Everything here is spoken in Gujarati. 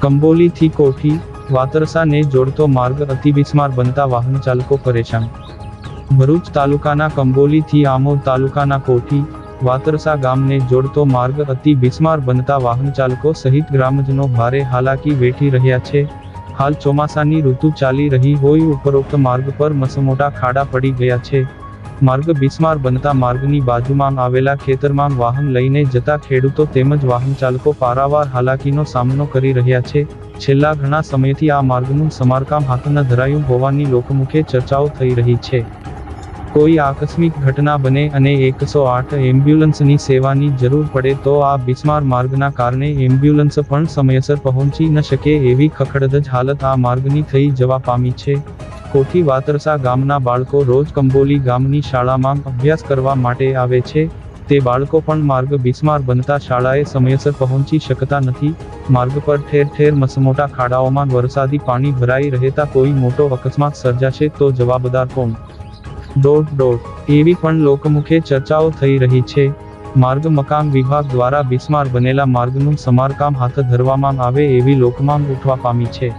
કંબોલીથી કોઠી વાતરસાને જોડતો માર્ગ અતિ બિસ્માર બનતા વાહન ચાલકો પરેશાન। ભરૂચ તાલુકાના કંબોલીથી આમોદ તાલુકાના કોઠી વાતરસા ગામને જોડતો માર્ગ અતિ બિસ્માર બનતા વાહન ચાલકો સહિત ગ્રામજનો ભારે હાલાકી વેઠી રહ્યા છે। હાલ ચોમાસાની ઋતુ ચાલી રહી હોય ઉપરોક્ત માર્ગ પર મસમોટા ખાડા પડી ગયા છે। માર્ગ બિસ્માર બનતા માર્ગની બાજુમાં આવેલા ખેતરમાં વાહન લઈને જતા ખેડૂતો તેમજ વાહન ચાલકો પારાવાર હાલાકીનો સામનો કરી રહ્યા છે। છેલ્લા ઘણા સમયથી આ માર્ગનું સમારકામ હાથ ન ધરાયું હોવાની લોકમુખે ચર્ચાઓ થઈ રહી છે। કોઈ આકસ્મિક ઘટના બને અને 108 એમ્બ્યુલન્સની સેવાની જરૂર પડે તો આ બિસ્માર માર્ગના કારણે એમ્બ્યુલન્સ પણ સમયસર પહોંચી ન શકે એવી ખખડધજ હાલત આ માર્ગની થઈ જવા પામી છે। કોઠી વાતરસા ગામના બાળકો રોજ કંબોલી ગામની શાળામાં અભ્યાસ કરવા માટે આવે છે। તે બાળકો પણ માર્ગ બિસ્માર બનતા શાળાએ સમયસર પહોંચી શકતા નથી। માર્ગ પર ઠેર ઠેર મસમોટા ખાડાઓમાં વરસાદી પાણી ભરાઈ રહેતા કોઈ મોટો અકસ્માત સર્જાશે તો જવાબદાર કોણ? એવી પણ લોકમુખે ચર્ચાઓ થઈ રહી છે। માર્ગ મકાન વિભાગ દ્વારા બિસ્માર બનેલા માર્ગનું સમારકામ હાથ ધરવામાં આવે એવી લોકમાંગ ઉઠવા પામી છે।